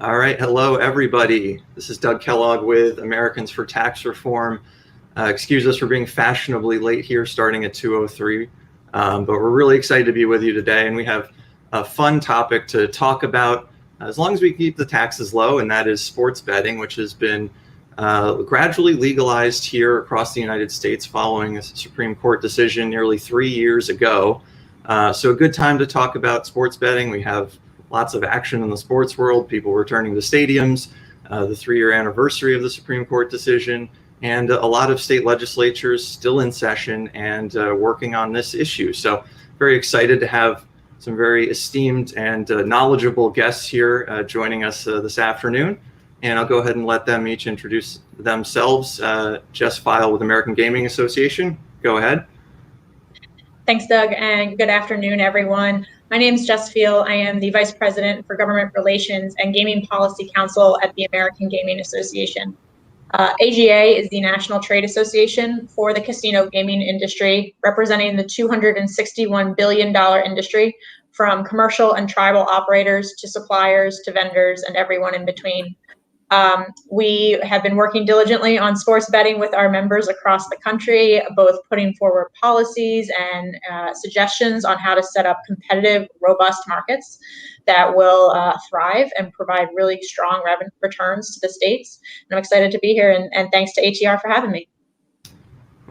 All right, hello everybody. This is Doug Kellogg with Americans for Tax Reform. Excuse us for being fashionably late here, starting at 2:03, but we're really excited to be with you today, and we have a fun topic to talk about, as long as we keep the taxes low, and that is sports betting, which has been gradually legalized here across the United States following a Supreme Court decision nearly 3 years ago. So a good time to talk about sports betting. We have lots of action in the sports world, people returning to stadiums, the 3-year anniversary of the Supreme Court decision, and a lot of state legislatures still in session and working on this issue. So very excited to have some very esteemed and knowledgeable guests here joining us this afternoon. And I'll go ahead and let them each introduce themselves. Jess Feil with American Gaming Association, go ahead. Thanks, Doug, and good afternoon, everyone. My name is Jess Feil. I am the Vice President for Government Relations and Gaming Policy Council at the American Gaming Association. AGA is the National Trade Association for the casino gaming industry, representing the $261 billion industry, from commercial and tribal operators to suppliers to vendors and everyone in between. We have been working diligently on sports betting with our members across the country, both putting forward policies and suggestions on how to set up competitive, robust markets that will thrive and provide really strong revenue returns to the states. And I'm excited to be here, and thanks to ATR for having me.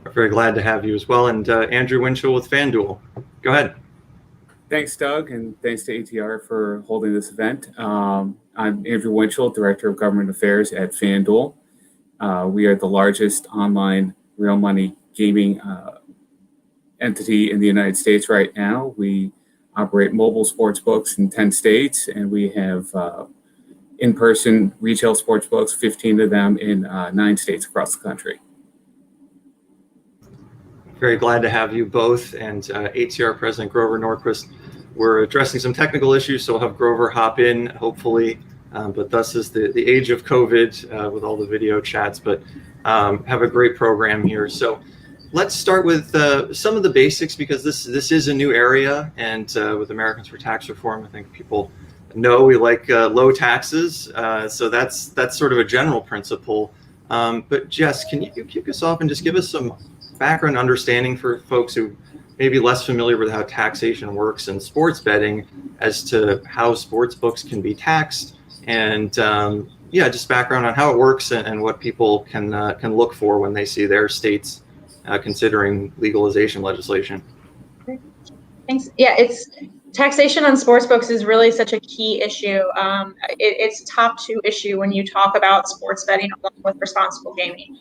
We're very glad to have you as well. And Andrew Winchell with FanDuel, go ahead. Thanks, Doug, and thanks to ATR for holding this event. I'm Andrew Winchell, Director of Government Affairs at FanDuel. We are the largest online real money gaming entity in the United States right now. We operate mobile sports books in 10 states, and we have in-person retail sports books, 15 of them in 9 states across the country. Very glad to have you both, and ATR President Grover Norquist. We're addressing some technical issues, so we'll have Grover hop in, hopefully. But thus is the age of COVID with all the video chats, but have a great program here. So let's start with some of the basics, because this is a new area, and with Americans for Tax Reform, I think people know we like low taxes. So that's sort of a general principle. But Jess, can you kick us off and just give us some background understanding for folks who may be less familiar with how taxation works in sports betting, as to how sports books can be taxed, and just background on how it works and what people can look for when they see their states considering legalization legislation. Thanks. Yeah, it's taxation on sports books is really such a key issue. It's top 2 issue when you talk about sports betting along with responsible gaming.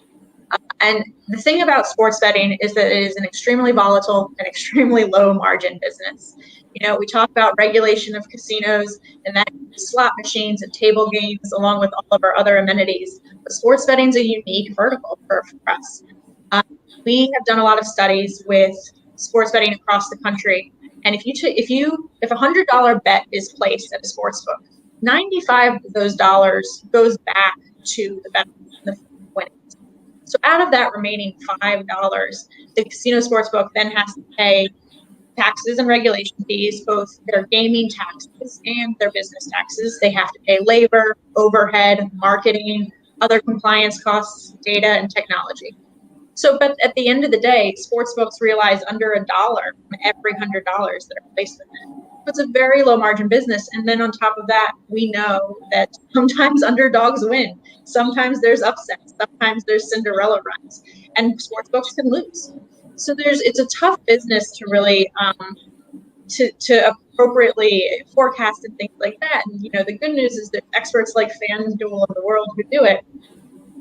And the thing about sports betting is that it is an extremely volatile and extremely low margin business. You know, we talk about regulation of casinos, and that slot machines and table games, along with all of our other amenities. But sports betting is a unique vertical for us. We have done a lot of studies with sports betting across the country, and if a $100 bet is placed at a sports book, 95 of those dollars goes back to the bet. So out of that remaining $5, the casino sportsbook then has to pay taxes and regulation fees, both their gaming taxes and their business taxes. They have to pay labor, overhead, marketing, other compliance costs, data, and technology. So, but at the end of the day, sportsbooks realize under $1 from every $100 that are placed in it. It's a very low margin business. And then on top of that, we know that sometimes underdogs win. Sometimes there's upsets. Sometimes there's Cinderella runs, and sports books can lose. So it's a tough business to really to appropriately forecast and things like that. And you know, the good news is that experts like FanDuel in the world who do it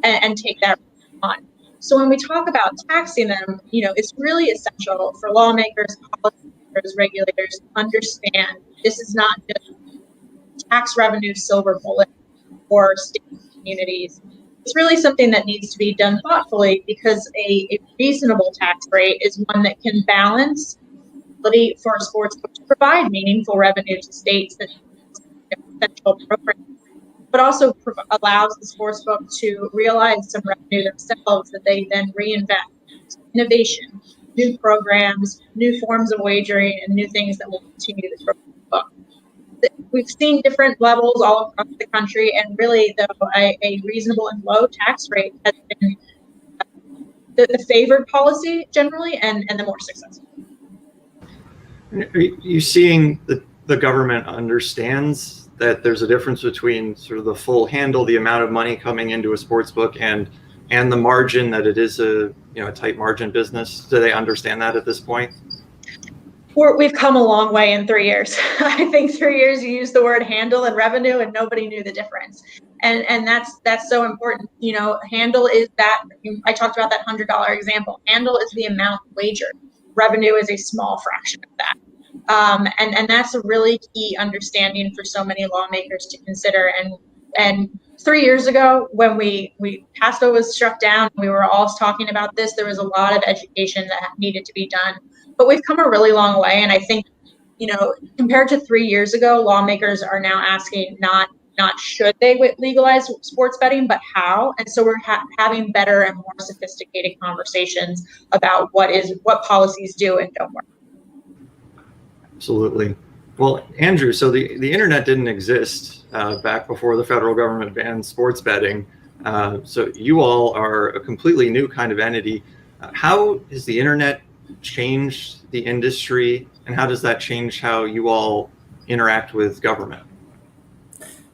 and take that on. So when we talk about taxing them, you know, it's really essential for lawmakers, policymakers, regulators to understand this is not just tax revenue silver bullet for state communities. It's really something that needs to be done thoughtfully, because a reasonable tax rate is one that can balance the ability for a sports book to provide meaningful revenue to states that essential programs, but also allows the sports book to realize some revenue themselves that they then reinvest in innovation, new programs, new forms of wagering, and new things that will continue to grow the book. we've seen different levels all across the country, and really, though, a reasonable and low tax rate has been the favored policy generally, and the more successful. Are you seeing the government understands that there's a difference between sort of the full handle, the amount of money coming into a sports book, and the margin, that it is a tight margin business? Do they understand that at this point? We've come a long way in 3 years. I think 3 years you use the word handle and revenue, and nobody knew the difference. And that's so important. Handle is that. I talked about that $100 example. Handle is the amount wagered. Revenue is a small fraction of that. And that's a really key understanding for so many lawmakers to consider. And 3 years ago, when PASPA was struck down, we were all talking about this. There was a lot of education that needed to be done. But we've come a really long way, and I think, compared to 3 years ago, lawmakers are now asking not should they legalize sports betting, but how. And so we're having better and more sophisticated conversations about what policies do and don't work. Absolutely. Well, Andrew, so the internet didn't exist back before the federal government banned sports betting. So you all are a completely new kind of entity. How has the internet changed the industry, and how does that change how you all interact with government?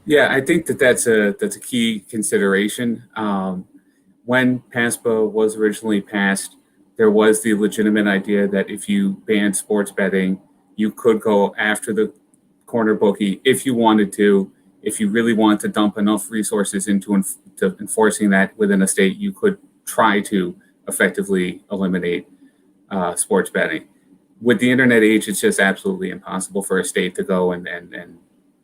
Yeah, I think that's a key consideration. When PASPA was originally passed, there was the legitimate idea that if you banned sports betting, you could go after the corner bookie if you wanted to. If you really wanted to dump enough resources into enforcing that within a state, you could try to effectively eliminate sports betting. With the internet age, it's just absolutely impossible for a state to go and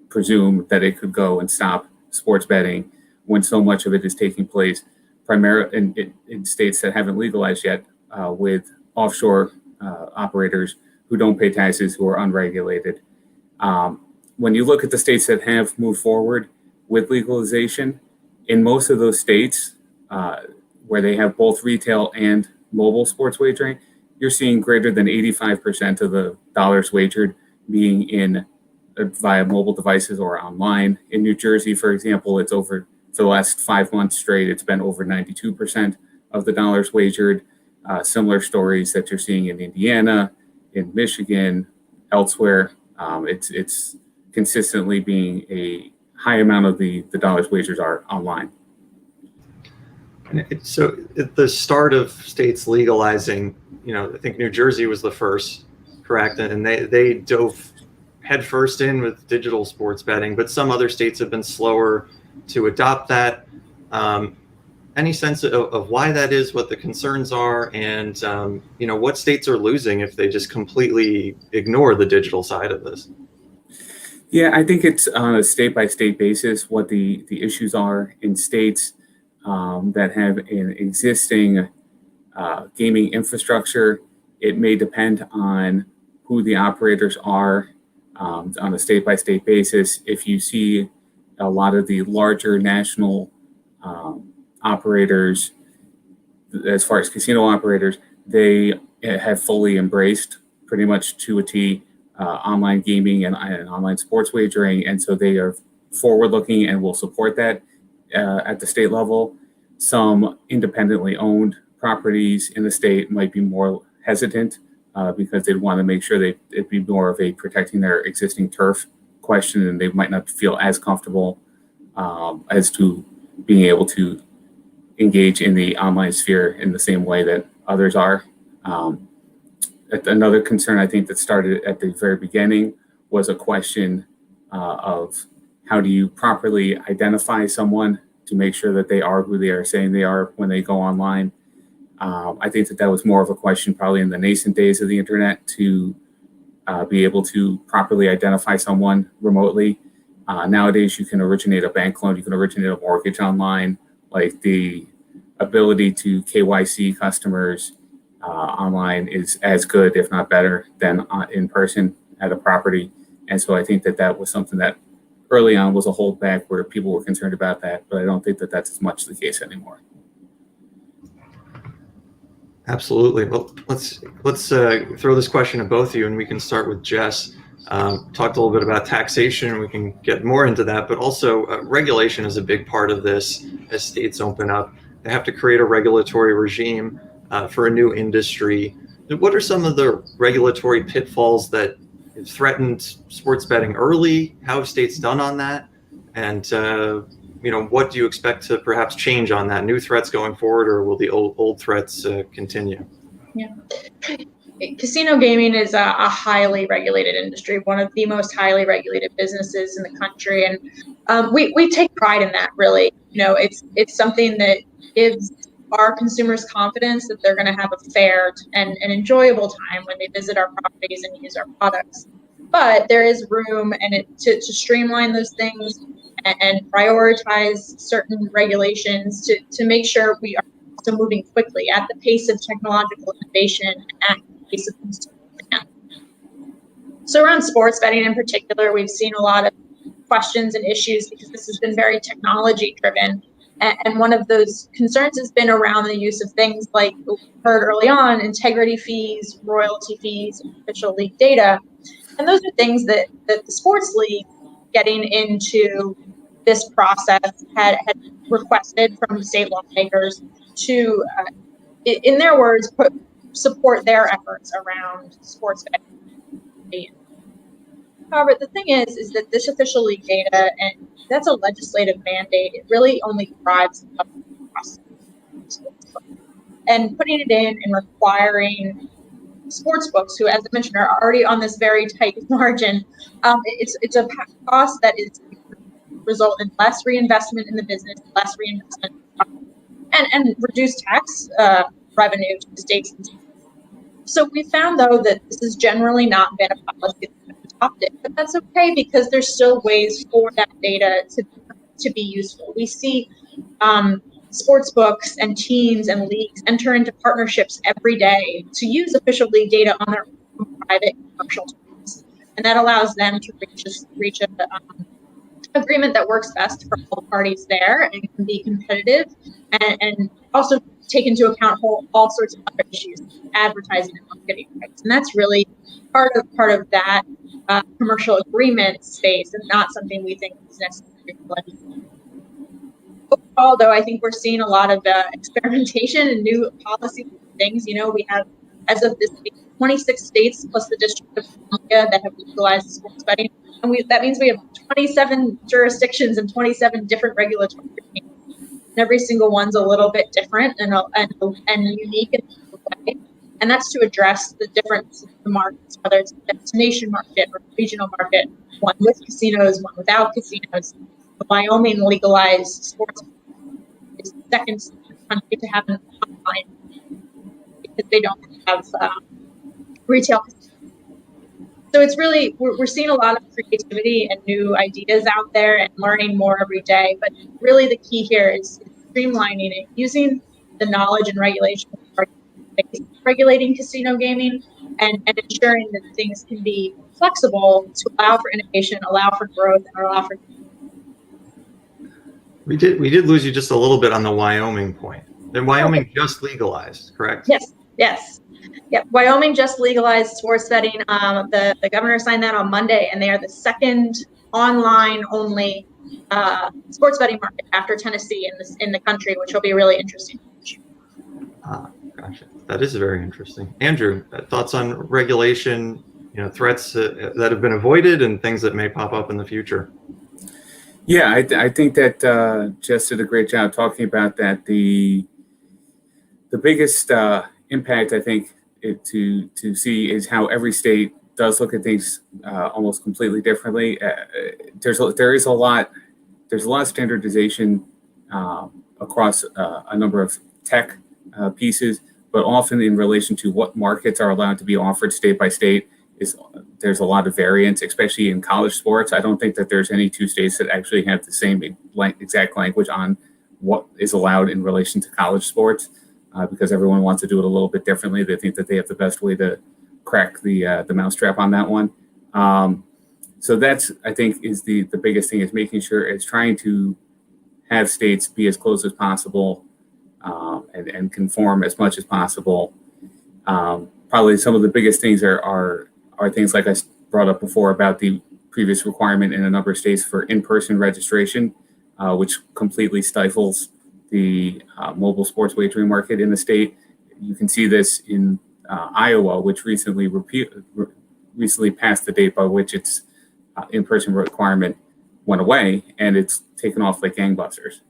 presume that it could go and stop sports betting when so much of it is taking place primarily in states that haven't legalized yet, with offshore operators who don't pay taxes, who are unregulated. When you look at the states that have moved forward with legalization, in most of those states where they have both retail and mobile sports wagering, you're seeing greater than 85% of the dollars wagered being in via mobile devices or online. In New Jersey, for example, it's over, for the last 5 months straight, it's been over 92% of the dollars wagered. Similar stories that you're seeing in Indiana, in Michigan, elsewhere. It's consistently being a high amount of the dollars wagers are online. So at the start of states legalizing, I think New Jersey was the first, correct? And they dove headfirst in with digital sports betting, but some other states have been slower to adopt that. Any sense of why that is, what the concerns are, and what states are losing if they just completely ignore the digital side of this? Yeah, I think it's on a state-by-state basis what the issues are in states that have an existing gaming infrastructure. It may depend on who the operators are on a state-by-state basis. If you see a lot of the larger national operators, as far as casino operators, they have fully embraced pretty much to a T online gaming and online sports wagering. And so they are forward-looking and will support that at the state level. Some independently owned properties in the state might be more hesitant because they'd want to make sure it'd be more of a protecting their existing turf question, and they might not feel as comfortable as to being able to engage in the online sphere in the same way that others are. Another concern I think that started at the very beginning was a question of how do you properly identify someone to make sure that they are who they are saying they are when they go online. I think that was more of a question probably in the nascent days of the internet to be able to properly identify someone remotely. Nowadays, you can originate a bank loan, you can originate a mortgage online. Like the ability to KYC customers online is as good, if not better, than in person at a property. And so I think that was something that early on was a holdback where people were concerned about that, but I don't think that that's as much the case anymore. Absolutely. Well, let's throw this question to both of you, and we can start with Jess. Talked a little bit about taxation. We can get more into that, but also regulation is a big part of this. As states open up, they have to create a regulatory regime for a new industry. What are some of the regulatory pitfalls that threatened sports betting early? How have states done on that? And what do you expect to perhaps change on that? New threats going forward, or will the old threats continue? Yeah. Casino gaming is a highly regulated industry, one of the most highly regulated businesses in the country, and we take pride in that. Really, it's something that gives our consumers confidence that they're going to have a fair and enjoyable time when they visit our properties and use our products. But there is room to streamline those things and prioritize certain regulations to make sure we are also moving quickly at the pace of technological innovation and at the pace of consumer demand. So around sports betting in particular, we've seen a lot of questions and issues because this has been very technology driven. And one of those concerns has been around the use of things like we heard early on, integrity fees, royalty fees, official league data. And those are things that the sports league getting into this process had requested from state lawmakers to, in their words, support their efforts around sports betting. However, the thing is that this official league data, and that's a legislative mandate, it really only drives the process. And putting it in and requiring sports books, who, as I mentioned, are already on this very tight margin, it's a cost that is result in less reinvestment in the business, less reinvestment, and reduced tax revenue to the states. So we found, though, that this has generally not been a policy that's adopted, but that's okay because there's still ways for that data to be useful. We see sports books and teams and leagues enter into partnerships every day to use official league data on their own private commercial terms, and that allows them to reach an agreement that works best for all parties there and can be competitive and also take into account all sorts of other issues, advertising and marketing rights. And that's really part of that commercial agreement space and not something we think is necessary. Overall, though, I think we're seeing a lot of experimentation and new policy things. We have, as of this week, 26 states plus the District of Columbia that have legalized sports betting. And that means we have 27 jurisdictions and 27 different regulatory regimes. And every single one's a little bit different and unique in a way. And that's to address the difference in the markets, whether it's a destination market or a regional market, one with casinos, one without casinos. The Wyoming legalized sports is the second country to have an online because they don't have retail casinos. So it's really, we're seeing a lot of creativity and new ideas out there and learning more every day. But really the key here is streamlining it, using the knowledge and regulation regulating casino gaming and ensuring that things can be flexible to allow for innovation, allow for growth, and allow for. We did lose you just a little bit on the Wyoming point. And Wyoming just legalized, correct? Yes. Yeah, Wyoming just legalized sports betting. The governor signed that on Monday, and they are the second online-only sports betting market after Tennessee in the country, which will be really interesting. Gotcha. That is very interesting. Andrew, thoughts on regulation, threats that have been avoided and things that may pop up in the future? Yeah, I think that Jess did a great job talking about that. The biggest impact, I think, to see is how every state does look at things almost completely differently. There's a lot of standardization across a number of tech pieces, but often in relation to what markets are allowed to be offered state by state there's a lot of variance, especially in college sports. I don't think that there's any two states that actually have the same exact language on what is allowed in relation to college sports. Because everyone wants to do it a little bit differently. They think that they have the best way to crack the mousetrap on that one. So that's, I think, is the biggest thing, is making sure it's trying to have states be as close as possible and conform as much as possible. Probably some of the biggest things are things like brought up before about the previous requirement in a number of states for in-person registration, which completely stifles the mobile sports wagering market in the state. You can see this in Iowa, which recently passed the date by which its in-person requirement went away, and it's taken off like gangbusters.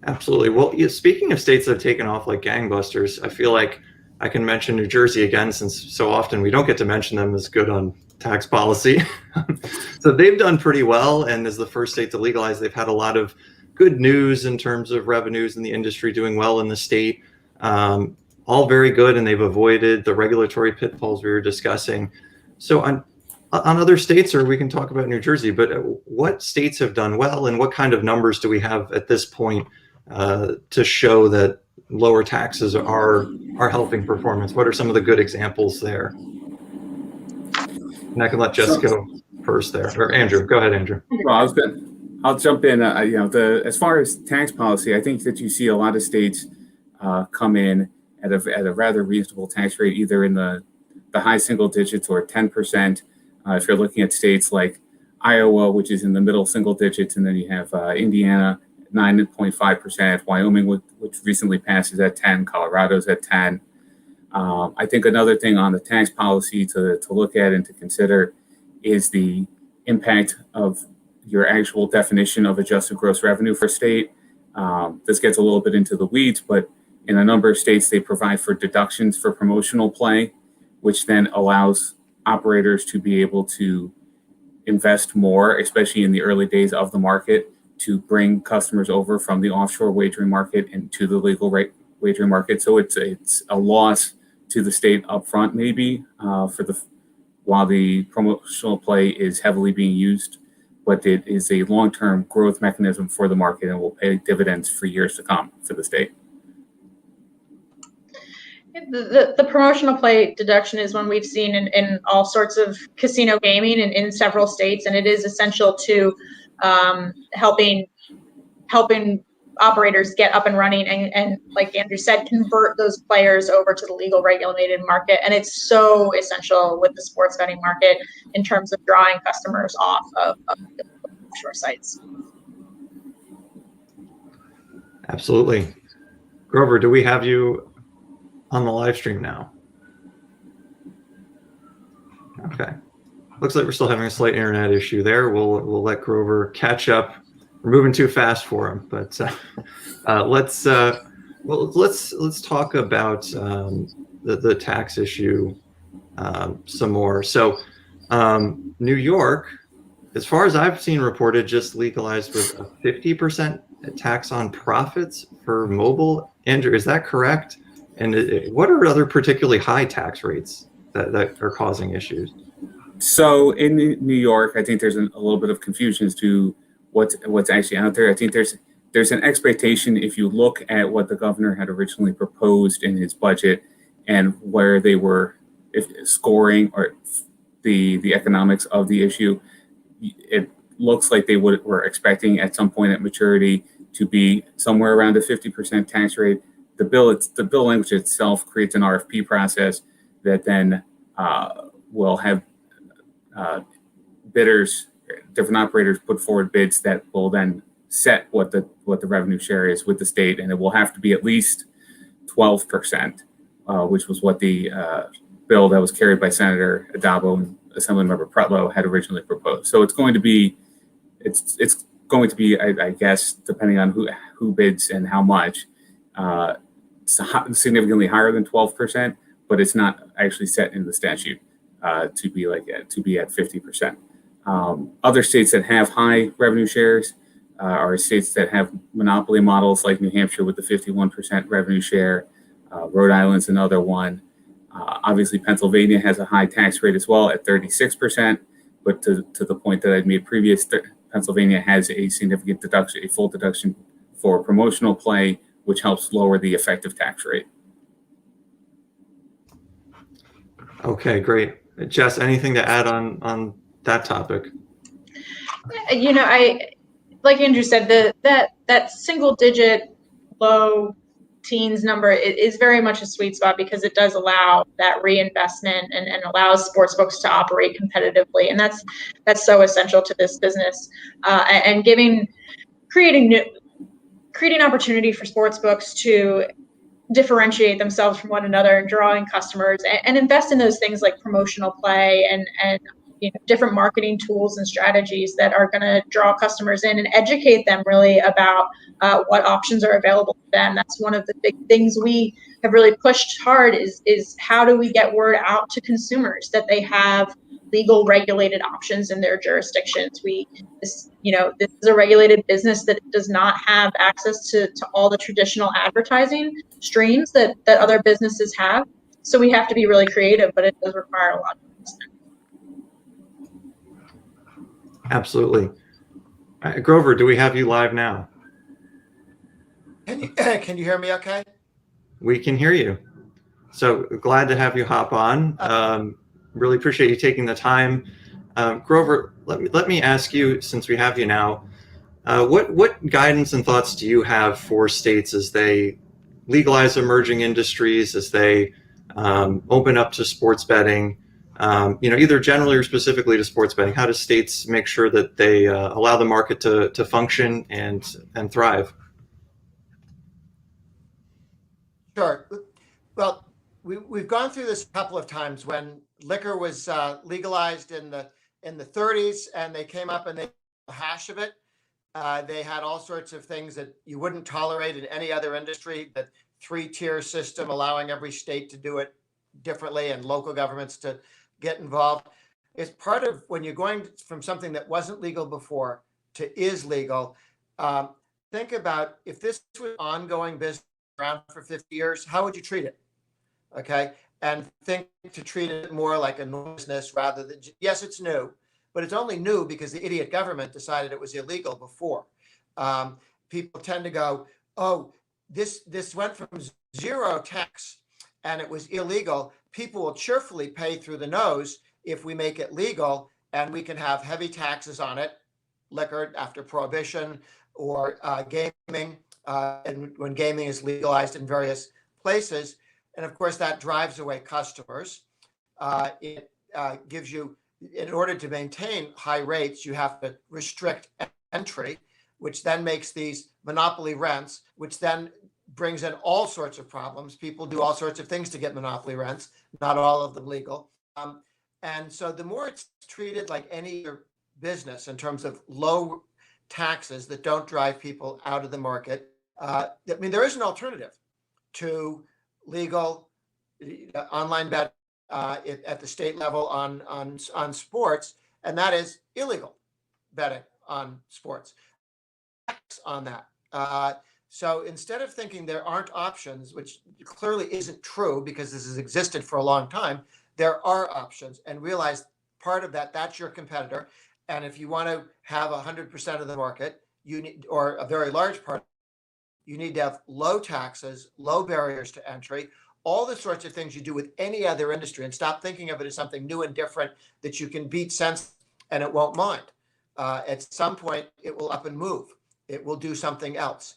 Absolutely. Well, speaking of states that have taken off like gangbusters, I feel like I can mention New Jersey again, since so often we don't get to mention them as good on tax policy. So they've done pretty well, and as the first state to legalize, they've had a lot of good news in terms of revenues in the industry doing well in the state. All very good, and they've avoided the regulatory pitfalls we were discussing. So on other states, or we can talk about New Jersey, but what states have done well, and what kind of numbers do we have at this point to show that lower taxes are helping performance? What are some of the good examples there? And I can let Jess go first there, or Andrew. Go ahead, Andrew. Well, I'll jump in. As far as tax policy, I think that you see a lot of states come in at a rather reasonable tax rate, either in the high single digits or 10%. If you're looking at states like Iowa, which is in the middle single digits, and then you have Indiana, 9.5%, Wyoming, which recently passed, is at 10, Colorado's at 10. I think another thing on the tax policy to look at and to consider is the impact of your actual definition of adjusted gross revenue for state. This gets a little bit into the weeds, but in a number of states, they provide for deductions for promotional play, which then allows operators to be able to invest more, especially in the early days of the market, to bring customers over from the offshore wagering market into the legal wagering market. So it's a loss to the state upfront, maybe while the promotional play is heavily being used, but it is a long-term growth mechanism for the market and will pay dividends for years to come for the state. The promotional play deduction is one we've seen in all sorts of casino gaming in several states, and it is essential to helping operators get up and running and like Andrew said, convert those players over to the legal regulated market. And it's so essential with the sports betting market in terms of drawing customers off of offshore sites. Absolutely. Grover, do we have you on the live stream now? Okay. Looks like we're still having a slight internet issue there. We'll let Grover catch up. We're moving too fast for him, but let's talk about the tax issue some more. So New York, as far as I've seen reported, just legalized with a 50% tax on profits for mobile. Andrew, is that correct? And what are other particularly high tax rates that are causing issues? So in New York, I think there's a little bit of confusion as to what's actually out there. I think there's an expectation, if you look at what the governor had originally proposed in his budget and where they were scoring or the economics of the issue, it looks like they were expecting at some point at maturity to be somewhere around a 50% tax rate. The bill language itself creates an RFP process that then will have bidders, different operators put forward bids that will then set what the revenue share is with the state, and it will have to be at least 12%, which was what the bill that was carried by Senator Addabbo and Assemblymember Pretlow had originally proposed. So it's going to be, I guess, depending on who bids and how much, significantly higher than 12%, but it's not actually set in the statute to be at 50%. Other states that have high revenue shares are states that have monopoly models, like New Hampshire with the 51% revenue share. Rhode Island's another one. Obviously, Pennsylvania has a high tax rate as well at 36%. But to the point that I'd made previous, Pennsylvania has a significant deduction, a full deduction for promotional play, which helps lower the effective tax rate. Okay, great. Jess, anything to add on that topic? You know, like Andrew said, that single digit low teens number is very much a sweet spot because it does allow that reinvestment and allows sports books to operate competitively, and that's so essential to this business, and creating opportunity for sports books to differentiate themselves from one another and drawing customers, and invest in those things like promotional play and different marketing tools and strategies that are going to draw customers in and educate them really about what options are available to them. That's one of the big things we have really pushed hard is how do we get word out to consumers that they have legal regulated options in their jurisdictions. This is a regulated business that does not have access to all the traditional advertising streams that other businesses have. So we have to be really creative, but it does require a lot of investment. Absolutely. Grover, do we have you live now? Can you hear me okay? We can hear you. So glad to have you hop on. Really appreciate you taking the time. Grover, let me ask you, since we have you now, what guidance and thoughts do you have for states as they legalize emerging industries, as they open up to sports betting, either generally or specifically to sports betting? How do states make sure that they allow the market to function and thrive? Sure. Well, we've gone through this a couple of times when liquor was legalized in the 30s, and they came up and they the hash of it. They had all sorts of things that you wouldn't tolerate in any other industry, the 3-tier system allowing every state to do it differently and local governments to get involved. It's part of when you're going from something that wasn't legal before to is legal. Think about if this was ongoing business around for 50 years, how would you treat it? Okay. And think to treat it more like a normal business rather than, yes, it's new, but it's only new because the idiot government decided it was illegal before. People tend to go, oh, this went from 0 tax and it was illegal. People will cheerfully pay through the nose if we make it legal and we can have heavy taxes on it, liquor after prohibition, or gaming, and when gaming is legalized in various places. And of course, that drives away customers. It gives you, in order to maintain high rates, you have to restrict entry, which then makes these monopoly rents, which then brings in all sorts of problems. People do all sorts of things to get monopoly rents, not all of them legal. And so the more it's treated like any other business in terms of low taxes that don't drive people out of the market, there is an alternative to legal online bet at the state level on sports, and that is illegal betting on sports. On that. So instead of thinking there aren't options, which clearly isn't true because this has existed for a long time, there are options, and realize part of that's your competitor. And if you want to have 100% of the market, you need, or a very large part, you need to have low taxes, low barriers to entry, all the sorts of things you do with any other industry, and stop thinking of it as something new and different that you can beat sense and it won't mind. At some point, it will up and move. It will do something else.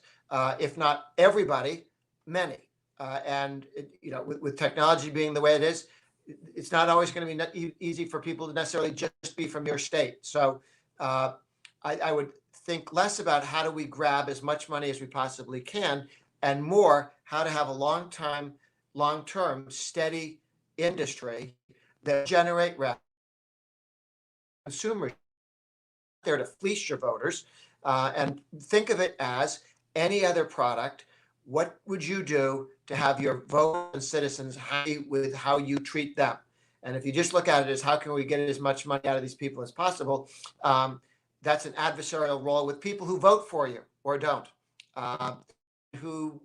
If not everybody, many. With technology being the way it is, it's not always going to be easy for people to necessarily just be from your state. So I would think less about how do we grab as much money as we possibly can, and more how to have a long-term, steady industry that generate revenue. Consumers there to fleece your voters, and think of it as any other product. What would you do to have your voters and citizens happy with how you treat them? And if you just look at it as how can we get as much money out of these people as possible, that's an adversarial role with people who vote for you or don't, who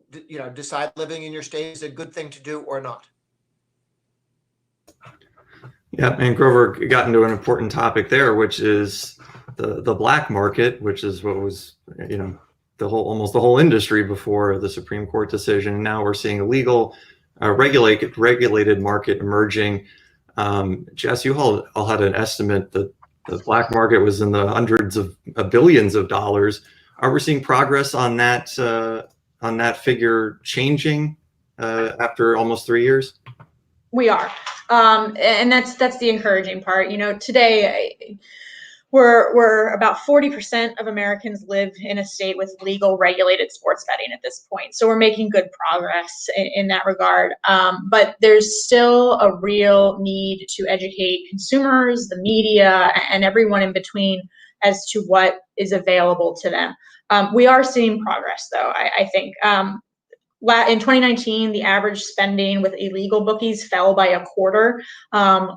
decide living in your state is a good thing to do or not. Yeah, and Grover got into an important topic there, which is the black market, which is what was almost the whole industry before the Supreme Court decision. Now we're seeing a legal, regulated market emerging. Jess, you all had an estimate that the black market was in the hundreds of billions of dollars. Are we seeing progress on that that figure changing after almost 3 years? We are, and that's the encouraging part. Today we're about 40% of Americans live in a state with legal regulated sports betting at this point. So we're making good progress in that regard. But there's still a real need to educate consumers, the media, and everyone in between as to what is available to them. We are seeing progress, though, I think. In 2019, the average spending with illegal bookies fell by a quarter.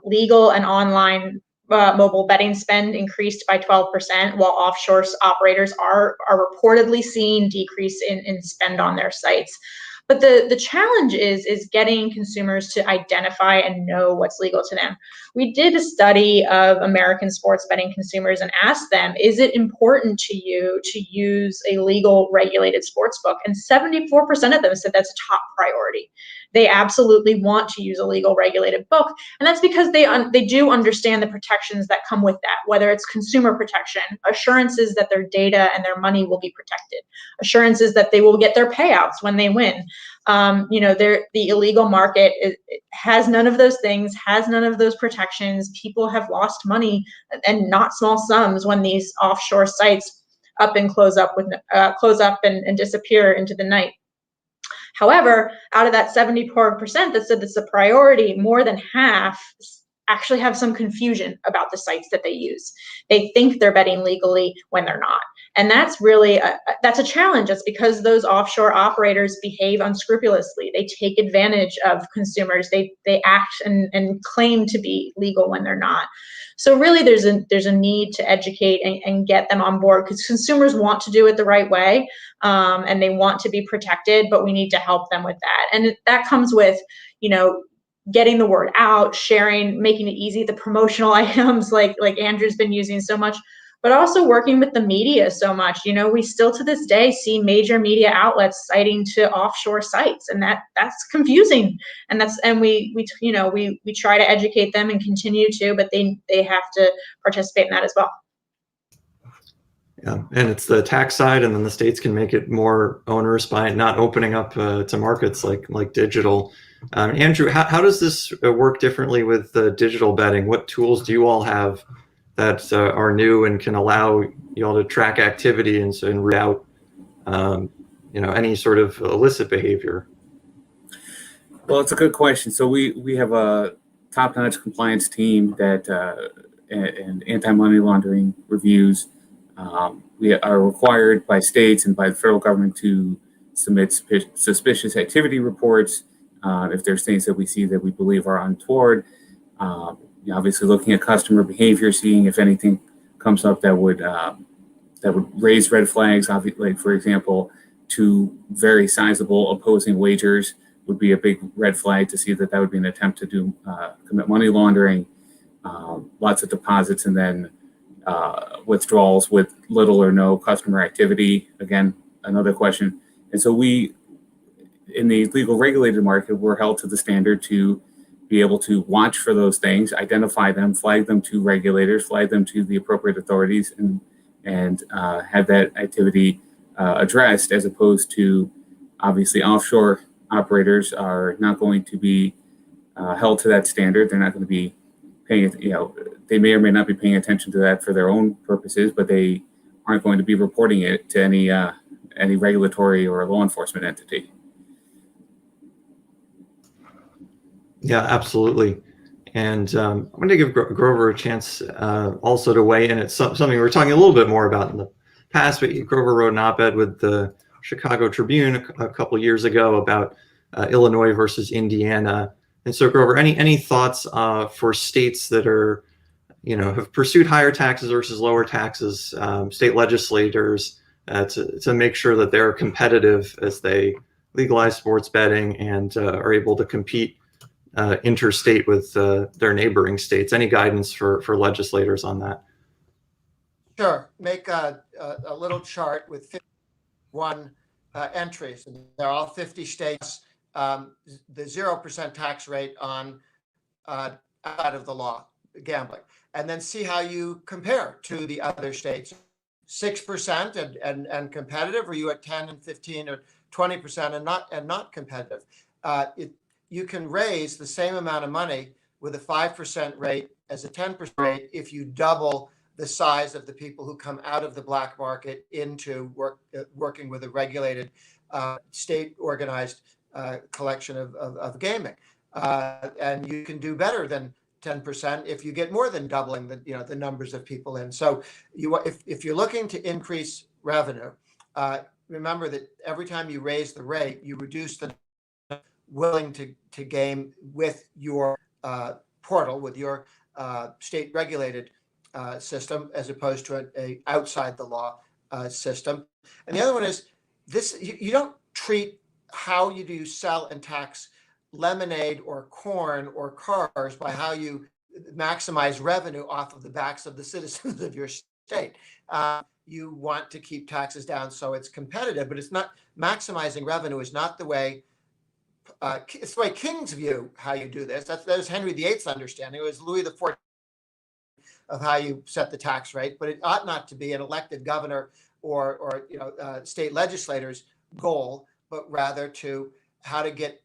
Legal and online mobile betting spend increased by 12%, while offshore operators are reportedly seeing decrease in spend on their sites. But the challenge is getting consumers to identify and know what's legal to them. We did a study of American sports betting consumers and asked them, is it important to you to use a legal regulated sports book? And 74% of them said that's a top priority. They absolutely want to use a legal regulated book. And that's because they do understand the protections that come with that, whether it's consumer protection, assurances that their data and their money will be protected, assurances that they will get their payouts when they win. The illegal market has none of those things, has none of those protections. People have lost money, and not small sums, when these offshore sites close up and disappear into the night. However, out of that 74% that said this is a priority, more than half actually have some confusion about the sites that they use. They think they're betting legally when they're not. And that's really that's a challenge. It's because those offshore operators behave unscrupulously. They take advantage of consumers. They act and claim to be legal when they're not. So really there's a need to educate and get them on board, because consumers want to do it the right way, and they want to be protected, but we need to help them with that. And that comes with, getting the word out, sharing, making it easy, the promotional items like Andrew's been using so much, but also working with the media so much. We still to this day see major media outlets citing to offshore sites, and that's confusing. And we try to educate them and continue to, but they have to participate in that as well. Yeah, and it's the tax side, and then the states can make it more onerous by not opening up to markets like digital. Andrew, how does this work differently with digital betting? What tools do you all have that are new and can allow you all to track activity and root out any sort of illicit behavior? Well, it's a good question. So we have a top-notch compliance team that and anti-money laundering reviews. We are required by states and by the federal government to submit suspicious activity reports if there's things that we see that we believe are untoward. Obviously, looking at customer behavior, seeing if anything comes up that would raise red flags. Like, for example, two very sizable opposing wagers would be a big red flag to see that would be an attempt to commit money laundering. Lots of deposits and then withdrawals with little or no customer activity. Again, another question. And so we, in the legal regulated market, we're held to the standard to be able to watch for those things, identify them, flag them to regulators, flag them to the appropriate authorities, and have that activity addressed, as opposed to, obviously, offshore operators are not going to be held to that standard. They're not going to be paying, they may or may not be paying attention to that for their own purposes, but they aren't going to be reporting it to any regulatory or law enforcement entity. Yeah, absolutely. And I'm going to give Grover a chance also to weigh in. It's something we were talking a little bit more about in the past, but Grover wrote an op-ed with the Chicago Tribune a couple years ago about Illinois versus Indiana. And so, Grover, any thoughts for states that are, have pursued higher taxes versus lower taxes, state legislators, to make sure that they're competitive as they legalize sports betting and are able to compete interstate with their neighboring states? Any guidance for legislators on that? Sure. Make a little chart with 51 entries, and they're all 50 states. The 0% tax rate on out of the law gambling, and then see how you compare to the other states. 6% and competitive? Are you at 10 and 15 or 20% and not competitive. You can raise the same amount of money with a 5% rate as a 10% rate if you double the size of the people who come out of the black market into working with a regulated state organized collection of gaming. And you can do better than 10% if you get more than doubling the numbers of people in. So if you're looking to increase revenue, remember that every time you raise the rate, you reduce the willing to game with your portal, with your state regulated system, as opposed to a outside the law system. And the other one is this: you don't treat how you do sell and tax lemonade or corn or cars by how you maximize revenue off of the backs of the citizens of your state. You want to keep taxes down so it's competitive, but it's not. Maximizing revenue is not the way. It's the way kings view how you do this. That was Henry VIII's understanding. It was Louis XIV of how you set the tax rate, but it ought not to be an elected governor or state legislators' goal, but rather to how to get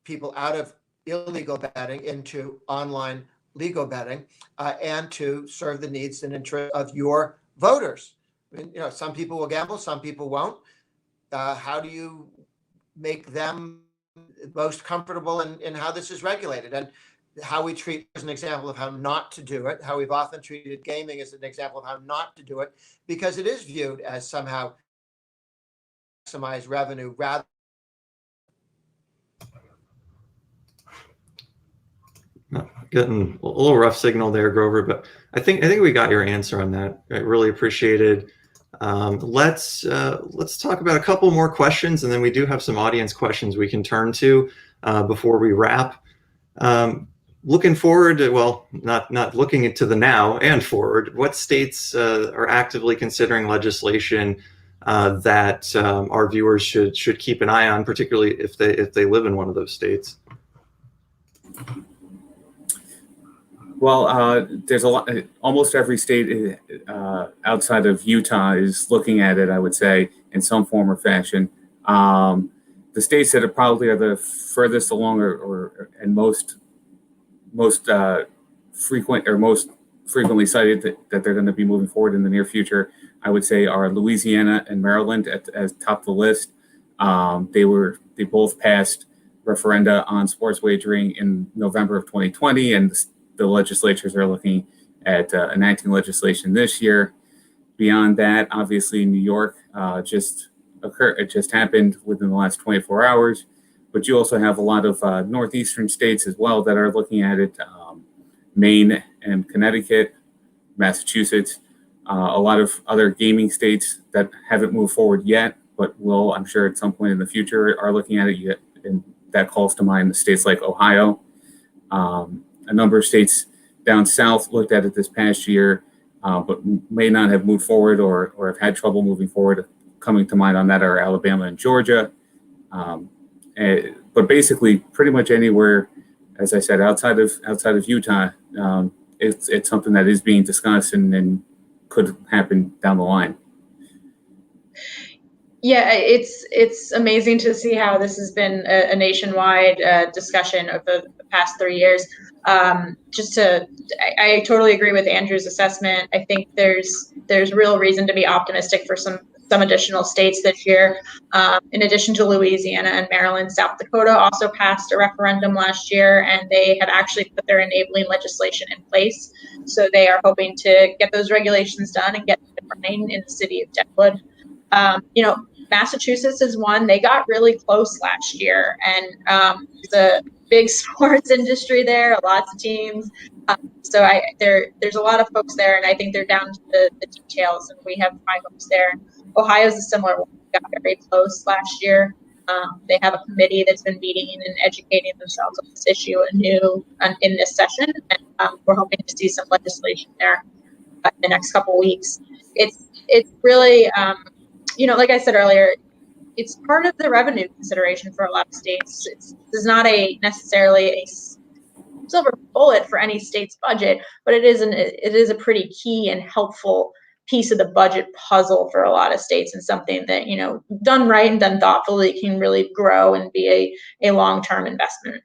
people out of illegal betting into online legal betting, and to serve the needs and interests of your voters. I mean, some people will gamble, some people won't. How do you make them most comfortable in how this is regulated, and how we treat as an example of how not to do it, how we've often treated gaming as an example of how not to do it, because it is viewed as somehow maximize revenue rather. Getting a little rough signal there, Grover, but I think we got your answer on that. I really appreciated. Let's talk about a couple more questions, and then we do have some audience questions we can turn to before we wrap. Looking forward, not looking into the now and forward, what states are actively considering legislation that our viewers should keep an eye on, particularly if they live in one of those states? Well, there's a lot. Almost every state outside of Utah is looking at it, I would say, in some form or fashion. The states that are probably the furthest along and most frequent or most frequently cited that they're going to be moving forward in the near future, I would say, are Louisiana and Maryland as top of the list. They both passed referenda on sports wagering in November of 2020, and the legislatures are looking at enacting legislation this year. Beyond that, obviously, New York just happened within the last 24 hours. But you also have a lot of northeastern states as well that are looking at it. Maine and Connecticut, Massachusetts, a lot of other gaming states that haven't moved forward yet, but will, I'm sure, at some point in the future are looking at it. And that calls to mind states like Ohio. A number of states down south looked at it this past year, but may not have moved forward or have had trouble moving forward. Coming to mind on that are Alabama and Georgia. But basically, pretty much anywhere, as I said, outside of Utah, it's something that is being discussed and could happen down the line. Yeah, it's amazing to see how this has been a nationwide discussion of the past 3 years. I totally agree with Andrew's assessment. I think there's real reason to be optimistic for some additional states this year. In addition to Louisiana and Maryland, South Dakota also passed a referendum last year, and they have actually put their enabling legislation in place. So they are hoping to get those regulations done and get it running in the city of Deadwood. Massachusetts is one. They got really close last year, and the big sports industry there, lots of teams. So there's a lot of folks there, and I think they're down to the details, and we have high hopes there. Ohio's a similar one. They got very close last year. They have a committee that's been meeting and educating themselves on this issue in this session, and we're hoping to see some legislation there in the next couple weeks. It's really, like I said earlier, it's part of the revenue consideration for a lot of states. This is not necessarily a silver bullet for any state's budget, but it is a pretty key and helpful piece of the budget puzzle for a lot of states, and something that, done right and done thoughtfully, can really grow and be a long-term investment.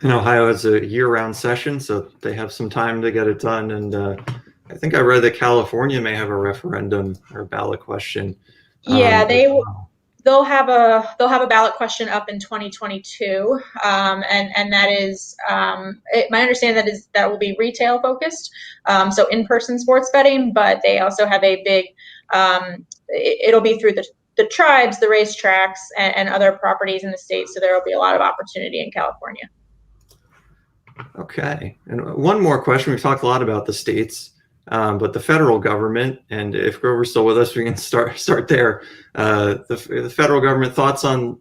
In Ohio, it's a year-round session, so they have some time to get it done. And I think I read that California may have a referendum or ballot question. Yeah, they'll have a ballot question up in 2022, and that is my understanding that will be retail focused, so in-person sports betting. But they also have a big it'll be through the tribes, the racetracks, and other properties in the state. So there will be a lot of opportunity in California. Okay, and one more question. We've talked a lot about the states. But the federal government, and if Grover's still with us, we can start there. The federal government, thoughts on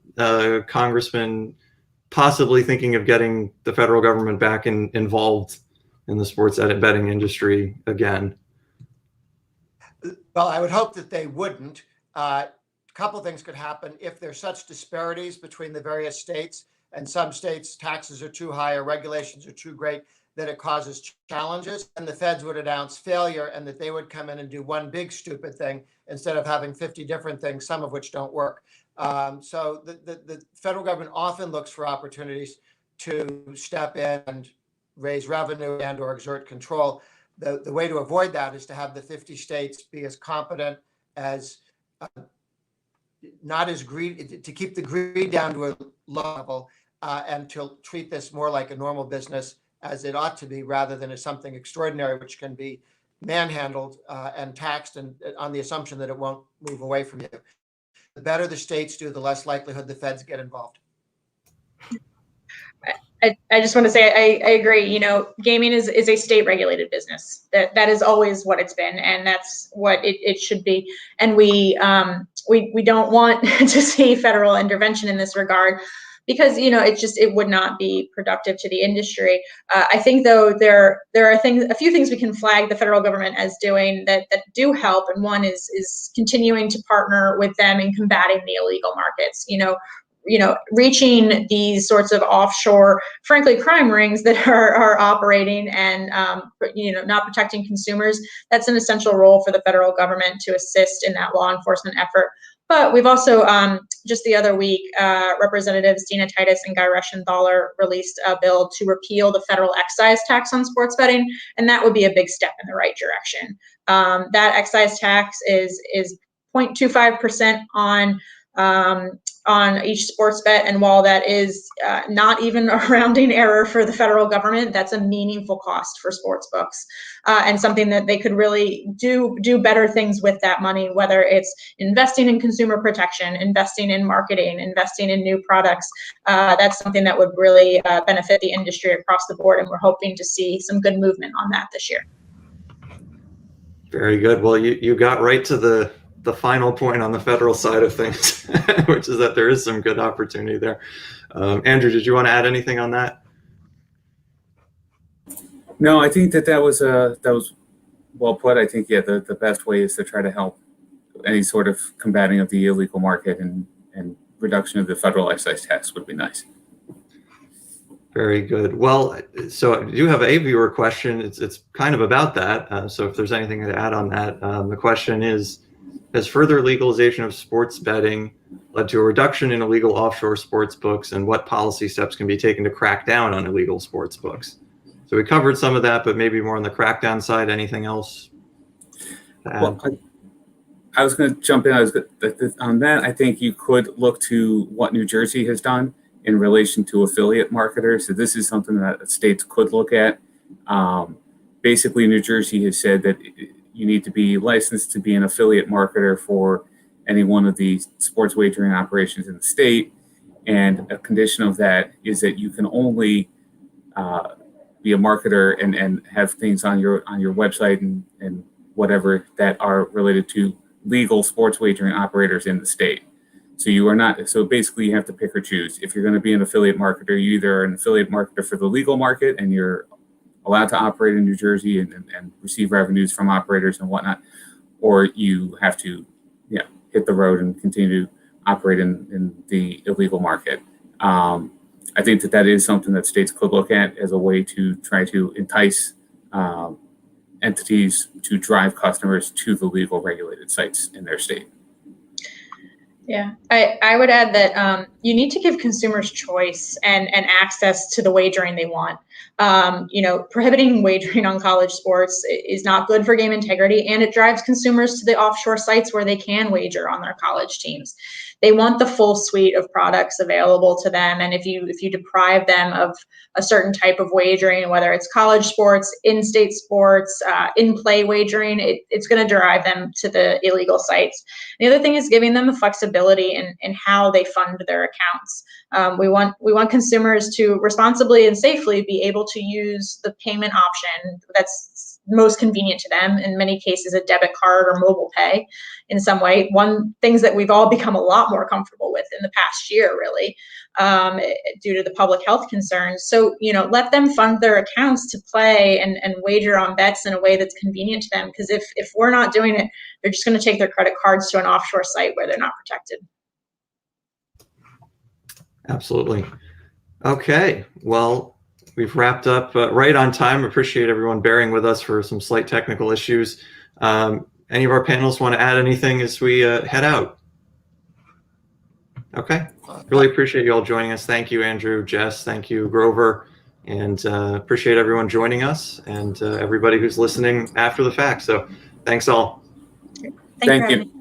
Congressman possibly thinking of getting the federal government back involved in the sports betting industry again? Well, I would hope that they wouldn't. A couple of things could happen if there's such disparities between the various states, and some states taxes are too high or regulations are too great, that it causes challenges, and the feds would announce failure, and that they would come in and do one big stupid thing instead of having 50 different things, some of which don't work. So the federal government often looks for opportunities to step in and raise revenue and or exert control. The way to avoid that is to have the 50 states be as competent as not as greedy, to keep the greed down to a low level, and to treat this more like a normal business as it ought to be, rather than as something extraordinary which can be manhandled and taxed, and on the assumption that it won't move away from you. The better the states do, the less likelihood the feds get involved. I just want to say I agree. Gaming is a state regulated business. That is always what it's been, and that's what it should be. And we don't want to see federal intervention in this regard, because it would not be productive to the industry. I think, though, there are a few things we can flag the federal government as doing that do help, and one is continuing to partner with them in combating the illegal markets. Reaching these sorts of offshore, frankly, crime rings that are operating and not protecting consumers. That's an essential role for the federal government to assist in that law enforcement effort. But we've also, just the other week, Representatives Dina Titus and Guy Reschenthaler released a bill to repeal the federal excise tax on sports betting, and that would be a big step in the right direction. That excise tax is 0.25% on each sports bet, and while that is not even a rounding error for the federal government, that's a meaningful cost for sports books, and something that they could really do better things with that money, whether it's investing in consumer protection, investing in marketing, investing in new products. That's something that would really benefit the industry across the board, and we're hoping to see some good movement on that this year. Very good. Well, you got right to the final point on the federal side of things, which is that there is some good opportunity there. Andrew, did you want to add anything on that? No, I think that was well put. I think, the best way is to try to help any sort of combating of the illegal market, and reduction of the federal excise tax would be nice. Very good. Well, so I do have a viewer question. It's kind of about that. So if there's anything to add on that, the question is, has further legalization of sports betting led to a reduction in illegal offshore sports books, and what policy steps can be taken to crack down on illegal sports books? So we covered some of that, but maybe more on the crackdown side. Anything else to add? Well, I was going to jump in. On that. I think you could look to what New Jersey has done in relation to affiliate marketers. So this is something that states could look at. Basically, New Jersey has said that you need to be licensed to be an affiliate marketer for any one of the sports wagering operations in the state. And a condition of that is that you can only be a marketer and have things on your website and whatever that are related to legal sports wagering operators in the state. So you are not, so basically you have to pick or choose. If you're going to be an affiliate marketer, you either are an affiliate marketer for the legal market and you're allowed to operate in New Jersey and receive revenues from operators and whatnot, or you have to hit the road and continue to operate in the illegal market. I think that is something that states could look at as a way to try to entice entities to drive customers to the legal regulated sites in their state. Yeah, I would add that you need to give consumers choice and access to the wagering they want. Prohibiting wagering on college sports is not good for game integrity, and it drives consumers to the offshore sites where they can wager on their college teams. They want the full suite of products available to them, and if you deprive them of a certain type of wagering, whether it's college sports, in-state sports, in-play wagering, it's going to drive them to the illegal sites. The other thing is giving them the flexibility in how they fund their accounts. We want consumers to responsibly and safely be able to use the payment option that's most convenient to them. In many cases, a debit card or mobile pay in some way. Things that we've all become a lot more comfortable with in the past year, really, due to the public health concerns. So, let them fund their accounts to play and wager on bets in a way that's convenient to them. Because if we're not doing it, they're just going to take their credit cards to an offshore site where they're not protected. Absolutely. Okay, well, we've wrapped up right on time. Appreciate everyone bearing with us for some slight technical issues. Any of our panelists want to add anything as we head out? Okay, really appreciate you all joining us. Thank you, Andrew, Jess, thank you, Grover, and appreciate everyone joining us and everybody who's listening after the fact. So thanks all. Thank you.